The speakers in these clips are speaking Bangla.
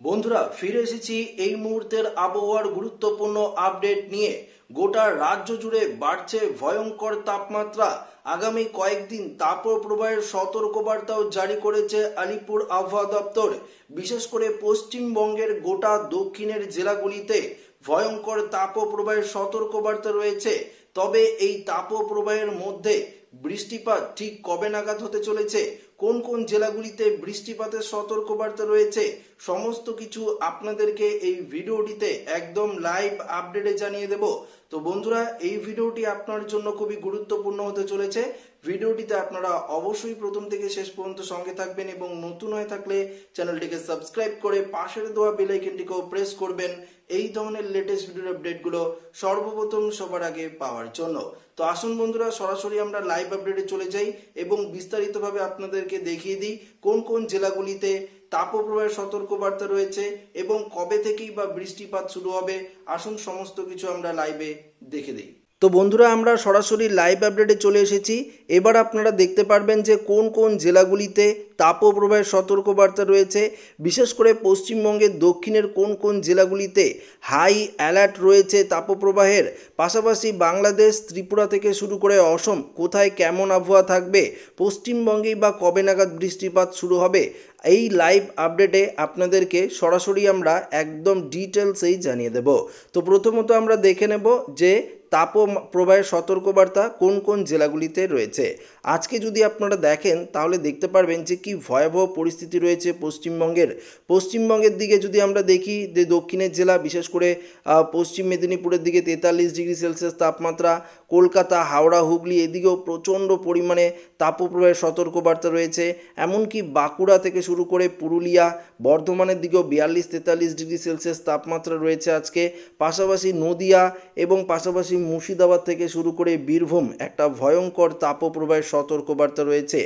বন্ধুরা ফিরে এসেছি এই মুহূর্তের আবহাওয়ার গুরুত্বপূর্ণ আপডেট নিয়ে। গোটা রাজ্য জুড়ে বাড়ছে ভয়ঙ্কর তাপমাত্রা। আগামী কয়েকদিন তাপপ্রবাহের সতর্কবার্তাও জারি করেছে আলিপুর আবহাওয়া দপ্তর। বিশেষ করে পশ্চিমবঙ্গের গোটা দক্ষিণের জেলাগুলিতে ভয়ঙ্কর তাপপ্রবাহের সতর্কবার্তা রয়েছে। তবে এই তাপপ্রবাহের মধ্যে বৃষ্টিপাত ঠিক কবে নাগাদ হতে চলেছে, কোন কোন জেলাগুলিতে বৃষ্টিপাতের সতর্কবার্তা রয়েছে, সমস্ত কিছু আপনাদেরকে এই ভিডিওটিতে একদম লাইভ আপডেটে জানিয়ে দেব। তো বন্ধুরা, এই ভিডিওটি আপনার জন্য খুবই গুরুত্বপূর্ণ হতে চলেছে। ভিডিওটিতে আপনারা অবশ্যই প্রথম থেকে শেষ পর্যন্ত সঙ্গে থাকবেন এবং নতুন হয়ে থাকলে চ্যানেলটিকে সাবস্ক্রাইব করে পাশের দেওয়া বেল আইকনটিকেও প্রেস করবেন এই ধরনের লেটেস্ট ভিডিওর আপডেটগুলো সর্বপ্রথম সবার আগে পাওয়ার জন্য। তো আসুন বন্ধুরা, সরাসরি আমরা লাইভ আপডেটে চলে যাই এবং বিস্তারিতভাবে আপনাদেরকে দেখিয়ে দিই কোন কোন জেলাগুলিতে তাপপ্রবাহের সতর্কবার্তা রয়েছে এবং কবে থেকেই বা বৃষ্টিপাত শুরু হবে। আসুন সমস্ত কিছু আমরা লাইভে দেখে দিই। তো বন্ধুরা, আমরা সরাসরি লাইভ আপডেটে চলে এসেছি। এবার আপনারা দেখতে পারবেন যে কোন কোন জেলাগুলিতে তাপপ্রবাহের সতর্কবার্তা রয়েছে। বিশেষ করে পশ্চিমবঙ্গের দক্ষিণের কোন কোন জেলাগুলিতে হাই অ্যালার্ট রয়েছে তাপপ্রবাহের। পাশাপাশি বাংলাদেশ, ত্রিপুরা থেকে শুরু করে অসম কোথায় কেমন আবহাওয়া থাকবে, পশ্চিমবঙ্গেই বা কবে নাগাদ বৃষ্টিপাত শুরু হবে, এই লাইভ আপডেটে আপনাদেরকে সরাসরি আমরা একদম ডিটেলসেই জানিয়ে দেব। তো প্রথমত আমরা দেখে নেব যে তাপপ্রবাহের সতর্কবার্তা কোন কোন জেলাগুলিতে রয়েছে। আজকে যদি আপনারা দেখেন তাহলে দেখতে পারবেন যে কি ভয়াবহ পরিস্থিতি রয়েছে পশ্চিমবঙ্গের দিকে। যদি আমরা দেখি যে দক্ষিণের জেলা, বিশেষ করে পশ্চিম মেদিনীপুরের দিকে 43 ডিগ্রি সেলসিয়াস তাপমাত্রা, কলকাতা, হাওড়া, হুগলি এদিকেও প্রচণ্ড পরিমাণে তাপপ্রবাহের সতর্কবার্তা রয়েছে। এমনকি বাঁকুড়া থেকে শুরু করে পুরুলিয়া, বর্ধমানের দিকেও 42-43 ডিগ্রি সেলসিয়াস তাপমাত্রা রয়েছে আজকে। পাশাপাশি নদিয়া এবং পাশাপাশি মুর্শিদাবাদ থেকে শুরু করে বীরভূম একটা ভয়ঙ্কর তাপপ্রবাহের সতর্কবার্তা রয়েছে।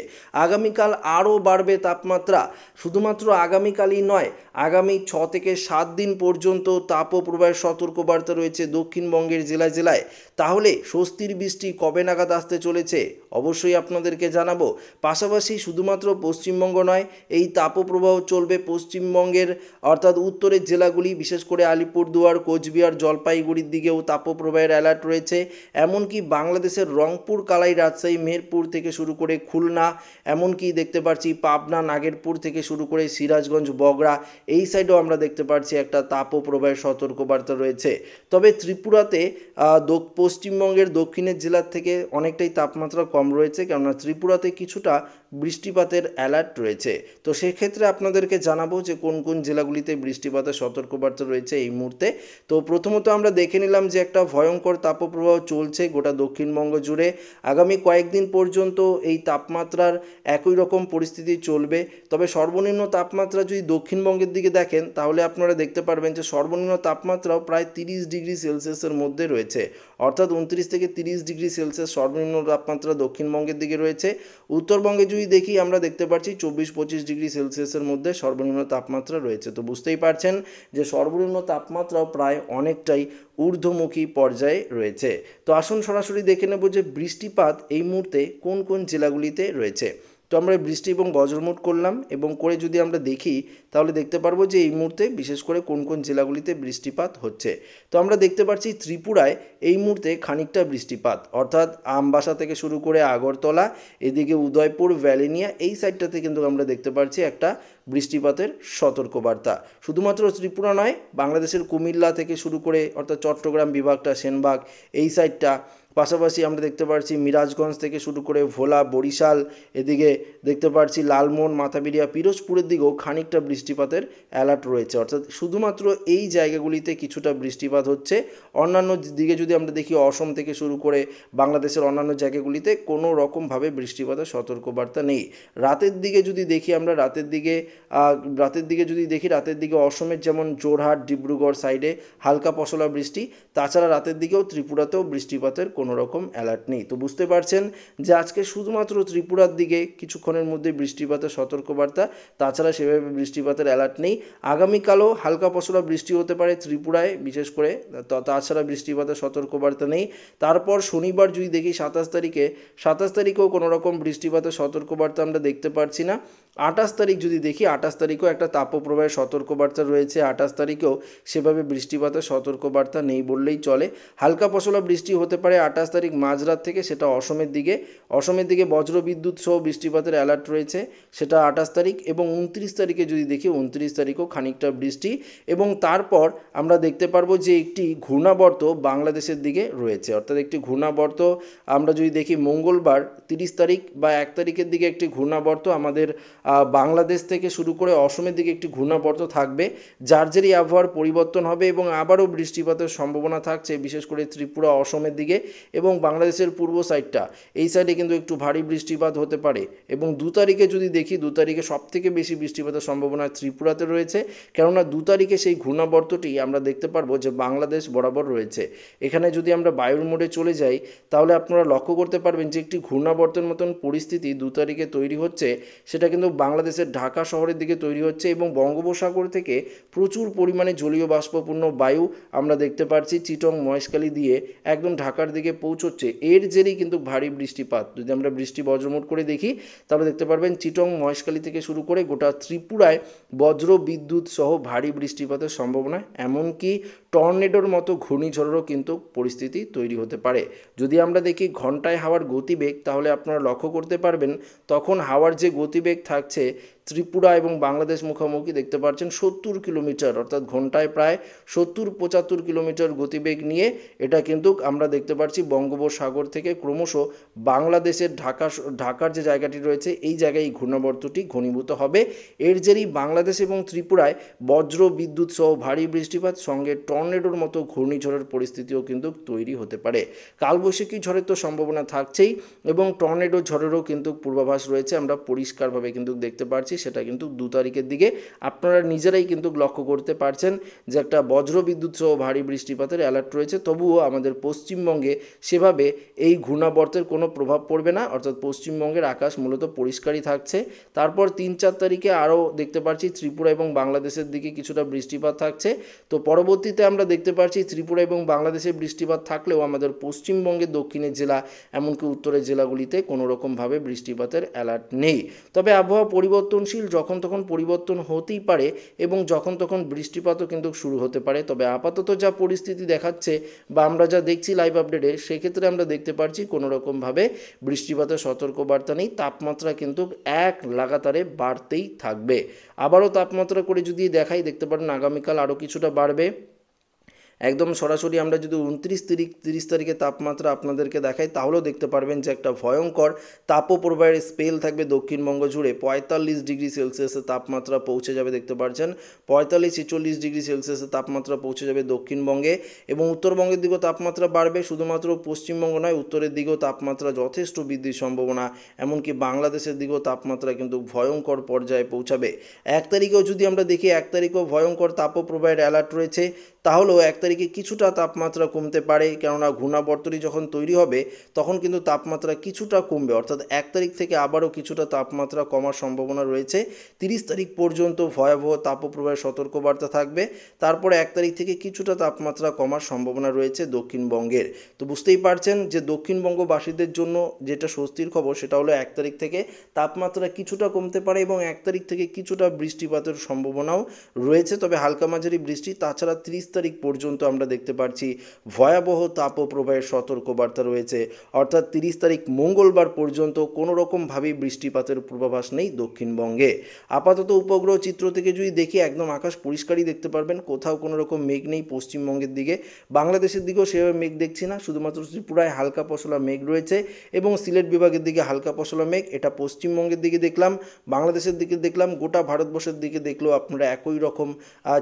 আগামীকাল আরও বাড়বে তাপমাত্রা। শুধুমাত্র আগামীকালই নয়, আগামী 6 থেকে 7 দিন পর্যন্ত তাপপ্রবাহের সতর্কবার্তা রয়েছে দক্ষিণবঙ্গের জেলায় জেলায়। তাহলে স্বস্তির বৃষ্টি কবে নাগাদ আসতে চলেছে অবশ্যই আপনাদেরকে জানাবো। পাশাপাশি শুধুমাত্র পশ্চিমবঙ্গ নয়, এই তাপপ্রবাহ চলবে পশ্চিমবঙ্গের অর্থাৎ উত্তরের জেলাগুলি, বিশেষ করে আলিপুরদুয়ার, কোচবিহার, জলপাইগুড়ির দিকেও তাপপ্রবাহের অ্যালার্ট রয়েছে। এমনকি বাংলাদেশের রংপুর, কালাই, রাজশাহী, মেহেরপুর থেকে শুরু করে খুলনা, এমনকি দেখতে পাচ্ছি পাবনা, নাগেরপুর থেকে শুরু করে সিরাজগঞ্জ, বগড়া, এই সাইডেও আমরা দেখতে পাচ্ছি একটা তাপপ্রবাহের সতর্কবার্তা রয়েছে। তবে ত্রিপুরাতে পশ্চিমবঙ্গের দক্ষিণের জেলার থেকে অনেকটাই তাপমাত্রা কম রয়েছে, কেননা ত্রিপুরাতে কিছুটা বৃষ্টিপাতের অ্যালার্ট রয়েছে। তো সেক্ষেত্রে আপনাদেরকে জানাবো যে কোন কোন জেলাগুলিতে বৃষ্টিপাতের সতর্কবার্তা রয়েছে এই মুহূর্তে। তো প্রথমত আমরা দেখে নিলাম যে একটা ভয়ঙ্কর তাপপ্রবাহ চলছে গোটা দক্ষিণবঙ্গ জুড়ে। আগামী কয়েকদিন পর্যন্ত এই তাপমাত্রার একই রকম পরিস্থিতি চলবে। তবে সর্বনিম্ন তাপমাত্রা যদি দক্ষিণবঙ্গের দিকে দেখেন তাহলে আপনারা দেখতে পারবেন যে সর্বনিম্ন তাপমাত্রাও প্রায় 30 ডিগ্রি সেলসিয়াসের মধ্যে রয়েছে, অর্থাৎ 29 থেকে 30 ডিগ্রি সেলসিয়াস সর্বনিম্ন তাপমাত্রা দক্ষিণবঙ্গের দিকে রয়েছে। উত্তরবঙ্গে যদি দেখি আমরা দেখতে পাচ্ছি 24-25 ডিগ্রি সেলসিয়াসের মধ্যে সর্বনিম্ন তাপমাত্রা রয়েছে। তো বুঝতেই পারছেন যে সর্বনিম্ন তাপমাত্রাও প্রায় অনেকটাই ঊর্ধ্বমুখী পর্যায়ে রয়েছে। তো আসুন সরাসরি দেখে নেব যে বৃষ্টিপাত এই মুহূর্তে কোন কোন জেলাগুলিতে রয়েছে। তো আমরা বৃষ্টি এবং বজ্রমুট করলাম এবং করে যদি আমরা দেখি তাহলে দেখতে পারবো যে এই মুহূর্তে বিশেষ করে কোন কোন জেলাগুলিতে বৃষ্টিপাত হচ্ছে। তো আমরা দেখতে পাচ্ছি ত্রিপুরায় এই মুহূর্তে খানিকটা বৃষ্টিপাত, অর্থাৎ আমবাসা থেকে শুরু করে আগরতলা, এদিকে উদয়পুর, ভ্যালিনিয়া, এই সাইডটাতে কিন্তু আমরা দেখতে পাচ্ছি একটা বৃষ্টিপাতের সতর্কবার্তা। শুধুমাত্র ত্রিপুরা নয়, বাংলাদেশের কুমিল্লা থেকে শুরু করে অর্থাৎ চট্টগ্রাম বিভাগটা, সেনবাগ, এই সাইডটা, পাশাপাশি আমরা দেখতে পাচ্ছি মিরাজগঞ্জ থেকে শুরু করে ভোলা, বরিশাল, এদিকে দেখতে পাচ্ছি লালমোহন, মাথাবিরিয়া, পিরোজপুরের দিকেও খানিকটা বৃষ্টিপাতের অ্যালার্ট রয়েছে। অর্থাৎ শুধুমাত্র এই জায়গাগুলিতে কিছুটা বৃষ্টিপাত হচ্ছে। অন্যান্য দিকে যদি আমরা দেখি অসম থেকে শুরু করে বাংলাদেশের অন্যান্য জায়গাগুলিতে কোনো রকমভাবে বৃষ্টিপাতের সতর্কবার্তা নেই। রাতের দিকে যদি দেখি আমরা রাতের দিকে অসমের যেমন জোরহাট, ডিব্রুগড় সাইডে হালকা পশলা বৃষ্টি, তাছাড়া রাতের দিকেও ত্রিপুরাতেও বৃষ্টিপাতের কোনো রকম অ্যালার্ট নেই। তো বুঝতে পারছেন যে আজকে শুধুমাত্র ত্রিপুরার দিকে কিছুক্ষণের মধ্যে বৃষ্টিপাতের সতর্কবার্তা, তাছাড়া সেভাবে বৃষ্টিপাতের অ্যালার্ট নেই। আগামীকালও হালকা পশলা বৃষ্টি হতে পারে ত্রিপুরায় বিশেষ করে, তাছাড়া বৃষ্টিপাতের সতর্কবার্তা নেই। তারপর শনিবার যদি দেখি 27 তারিখেও কোনো রকম বৃষ্টিপাতের সতর্কবার্তা আমরা দেখতে পাচ্ছি না। 28 তারিখ যদি দেখি 28 তারিখেও একটা তাপপ্রবাহের সতর্কবার্তা রয়েছে। 28 তারিখেও সেভাবে বৃষ্টিপাতের সতর্কবার্তা নেই বললেই চলে। হালকা পশলা বৃষ্টি হতে পারে 28 তারিখ মাঝরাত থেকে, সেটা অসমের দিকে বজ্রবিদ্যুৎ সহ বৃষ্টিপাতের অ্যালার্ট রয়েছে, সেটা 28 তারিখ। এবং 29 তারিখে যদি দেখি 29 তারিখেও খানিকটা বৃষ্টি, এবং তারপর আমরা দেখতে পারবো যে একটি ঘূর্ণাবর্ত বাংলাদেশের দিকে রয়েছে, অর্থাৎ একটি ঘূর্ণাবর্ত আমরা যদি দেখি মঙ্গলবার 30 তারিখ বা 1 তারিখের দিকে একটি ঘূর্ণাবর্ত আমাদের বাংলাদেশ থেকে শুরু করে অসমের দিকে একটি ঘূর্ণাবর্ত থাকবে, যার জেরেই আবহাওয়ার পরিবর্তন হবে এবং আবারও বৃষ্টিপাতের সম্ভাবনা থাকছে, বিশেষ করে ত্রিপুরা অসমের দিকে এবং বাংলাদেশের পূর্ব সাইডটা, এই সাইডে কিন্তু একটু ভারী বৃষ্টিপাত হতে পারে। এবং 2 তারিখে যদি দেখি 2 তারিখে সবথেকে বেশি বৃষ্টিপাতের সম্ভাবনা ত্রিপুরাতে রয়েছে, কেননা 2 তারিখে সেই ঘূর্ণাবর্তটি আমরা দেখতে পারবো যে বাংলাদেশ বরাবর রয়েছে। এখানে যদি আমরা বায়ুর মোডে চলে যাই তাহলে আপনারা লক্ষ্য করতে পারবেন যে একটি ঘূর্ণাবর্তের মতন পরিস্থিতি 2 তারিখে তৈরি হচ্ছে, সেটা কিন্তু বাংলাদেশের ঢাকা শহরের দিকে তৈরি হচ্ছে এবং বঙ্গোপসাগর থেকে প্রচুর পরিমাণে জলীয় বাষ্পপূর্ণ বায়ু আমরা দেখতে পাচ্ছি চিটং মহেশখালী দিয়ে একদম ঢাকার দিকে পৌঁছচ্ছে। এর জেরেই কিন্তু ভারী বৃষ্টিপাত, যদি আমরা বৃষ্টি বজ্রমোট করে দেখি তাহলে দেখতে পারবেন চিটং মহেশখালী থেকে শুরু করে গোটা ত্রিপুরায় বজ্র বিদ্যুৎ সহ ভারী বৃষ্টিপাতের সম্ভাবনা, এমনকি টর্নেডোর মতো ঘূর্ণিঝড়েরও কিন্তু পরিস্থিতি তৈরি হতে পারে। যদি আমরা দেখি ঘন্টায় হাওয়ার গতিবেগ, তাহলে আপনারা লক্ষ্য করতে পারবেন তখন হাওয়ার যে গতিবেগ থাকছে ত্রিপুরা এবং বাংলাদেশ মুখোমুখি দেখতে পাচ্ছেন 70 কিলোমিটার, অর্থাৎ ঘন্টায় প্রায় 70-75 কিলোমিটার গতিবেগ নিয়ে এটা কিন্তু আমরা দেখতে পাচ্ছি বঙ্গোপসাগর থেকে ক্রমশ বাংলাদেশের ঢাকার যে জায়গাটি রয়েছে এই জায়গায় এই ঘূর্ণাবর্তটি ঘনীভূত হবে। এর জেরেই বাংলাদেশ এবং ত্রিপুরায় বজ্র বিদ্যুৎ সহ ভারী বৃষ্টিপাত সঙ্গে টর্নেডোর মতো ঘূর্ণিঝড়ের পরিস্থিতিও কিন্তু তৈরি হতে পারে। কালবৈশাখী ঝড়ের তো সম্ভাবনা থাকছেই এবং টর্নেডো ঝড়েরও কিন্তু পূর্বাভাস রয়েছে, আমরা পরিষ্কারভাবে কিন্তু দেখতে পাচ্ছি। সেটা কিন্তু 2 তারিখের দিকে আপনারা নিজেরাই কিন্তু লক্ষ্য করতে পারছেন যে একটা বজ্রবিদ্যুৎ সহ ভারী বৃষ্টিপাতের অ্যালার্ট রয়েছে। তবুও আমাদের পশ্চিমবঙ্গে সেভাবে এই ঘূর্ণাবর্তের কোনো প্রভাব পড়বে না, অর্থাৎ পশ্চিমবঙ্গের আকাশ মূলত পরিষ্কারই থাকছে। তারপর 3-4 তারিখে আরও দেখতে পাচ্ছি ত্রিপুরা এবং বাংলাদেশের দিকে কিছুটা বৃষ্টিপাত থাকছে। তো পরবর্তীতে আমরা দেখতে পাচ্ছি ত্রিপুরা এবং বাংলাদেশে বৃষ্টিপাত থাকলেও আমাদের পশ্চিমবঙ্গের দক্ষিণের জেলা এমনকি উত্তরের জেলাগুলিতে কোনো রকমভাবে বৃষ্টিপাতের অ্যালার্ট নেই। তবে আবহাওয়া পরিবর্তনশীল, যখন তখন পরিবর্তন হতেই পারে এবং যখন তখন বৃষ্টিপাতও কিন্তু শুরু হতে পারে। তবে আপাতত যা পরিস্থিতি দেখাচ্ছে বা আমরা যা দেখছি লাইভ আপডেটে, সেক্ষেত্রে আমরা দেখতে পাচ্ছি কোনো রকমভাবে বৃষ্টিপাতের সতর্কবার্তা নেই। তাপমাত্রা কিন্তু এক লাগাতারে বাড়তেই থাকবে। আবারও তাপমাত্রা করে যদি দেখাই দেখতে পারেন আগামীকাল আরও কিছুটা বাড়বে। একদম সরাসরি আমরা যদি 29-30 তারিখে তাপমাত্রা আপনাদেরকে দেখাই তাহলেও দেখতে পারবেন যে একটা ভয়ঙ্কর তাপপ্রবাহের স্পেল থাকবে দক্ষিণবঙ্গ জুড়ে। 45 ডিগ্রি সেলসিয়াসের তাপমাত্রা পৌঁছে যাবে, দেখতে পাচ্ছেন 45-46 ডিগ্রি সেলসিয়াসের তাপমাত্রা পৌঁছে যাবে দক্ষিণবঙ্গে এবং উত্তরবঙ্গের দিকেও তাপমাত্রা বাড়বে। শুধুমাত্র পশ্চিমবঙ্গ নয়, উত্তরের দিকেও তাপমাত্রা যথেষ্ট বৃদ্ধির সম্ভাবনা, এমনকি বাংলাদেশের দিকেও তাপমাত্রা কিন্তু ভয়ঙ্কর পর্যায়ে পৌঁছাবে। 1 তারিখেও যদি আমরা দেখি 1 তারিখেও ভয়ঙ্কর তাপপ্রবাহের অ্যালার্ট রয়েছে, তাহলেও 1 তারিখে কিছুটা তাপমাত্রা কমতে পারে, কেননা ঘূর্ণাবর্তটি যখন তৈরি হবে তখন কিন্তু তাপমাত্রা কিছুটা কমবে, অর্থাৎ 1 তারিখ থেকে আবারও কিছুটা তাপমাত্রা কমার সম্ভাবনা রয়েছে। 30 তারিখ পর্যন্ত ভয়াবহ তাপপ্রবাহের সতর্কবার্তা থাকবে, তারপরে 1 তারিখ থেকে কিছুটা তাপমাত্রা কমার সম্ভাবনা রয়েছে দক্ষিণবঙ্গের। তো বুঝতেই পারছেন যে দক্ষিণবঙ্গবাসীদের জন্য যেটা স্বস্তির খবর সেটা হলো 1 তারিখ থেকে তাপমাত্রা কিছুটা কমতে পারে এবং 1 তারিখ থেকে কিছুটা বৃষ্টিপাতের সম্ভাবনাও রয়েছে, তবে হালকা মাঝারি বৃষ্টি। তাছাড়া 30 তারিখ পর্যন্ত আমরা দেখতে পাচ্ছি ভয়াবহ তাপপ্রবাহের সতর্কবার্তা রয়েছে, অর্থাৎ 30 তারিখ মঙ্গলবার পর্যন্ত কোনো রকমভাবেই বৃষ্টিপাতের পূর্বাভাস নেই দক্ষিণবঙ্গে। আপাতত উপগ্রহ চিত্র থেকে যদি দেখি একদম আকাশ পরিষ্কারই দেখতে পারবেন, কোথাও কোনো রকম মেঘ নেই পশ্চিমবঙ্গের দিকে। বাংলাদেশের দিকেও সেভাবে মেঘ দেখছি না, শুধুমাত্র ত্রিপুরায় হালকা পশলা মেঘ রয়েছে এবং সিলেট বিভাগের দিকে হালকা পশলা মেঘ। এটা পশ্চিমবঙ্গের দিকে দেখলাম, বাংলাদেশের দিকে দেখলাম, গোটা ভারতবর্ষের দিকে দেখলেও আপনারা একই রকম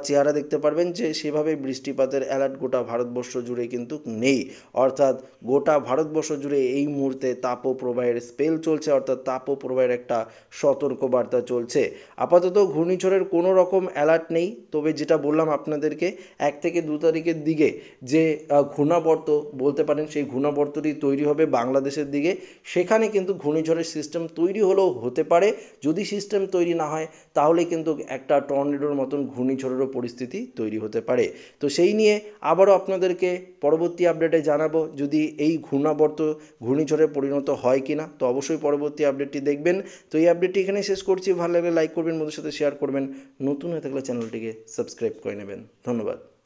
চেহারা দেখতে পারবেন যে সেভাবে বৃষ্টিপাতের অ্যালার্ট গোটা ভারতবর্ষ জুড়ে কিন্তু নেই, অর্থাৎ গোটা ভারতবর্ষ জুড়ে এই মুহূর্তে তাপপ্রবাহের স্পেল চলছে, অর্থাৎ তাপপ্রবাহের একটা সতর্কবার্তা চলছে। আপাতত ঘূর্ণিঝড়ের কোনো রকম অ্যালার্ট নেই, তবে যেটা বললাম আপনাদেরকে 1 থেকে 2 তারিখের দিকে যে ঘূর্ণাবর্ত বলতে পারেন সেই ঘূর্ণাবর্তটি তৈরি হবে বাংলাদেশের দিকে, সেখানে কিন্তু ঘূর্ণিঝড়ের সিস্টেম তৈরি হলেও হতে পারে। যদি সিস্টেম তৈরি না হয় তাহলে কিন্তু একটা টর্নেডোর মতন ঘূর্ণিঝড়েরও পরিস্থিতি তৈরি হতে পারে। তো সেই নিয়ে আবারও আপনাদেরকে পরবর্তী আপডেটে জানাবো যদি এই ঘূর্ণাবর্ত ঘূর্ণিঝড়ে পরিণত হয় কি না। তো অবশ্যই পরবর্তী আপডেটটি দেখবেন। তো এই আপডেটটি এখানে শেষ করছি। ভালো লাগলে লাইক করবেন, বন্ধুদের সাথে শেয়ার করবেন, নতুন হয়ে থাকলে চ্যানেলটিকে সাবস্ক্রাইব করে নেবেন। ধন্যবাদ।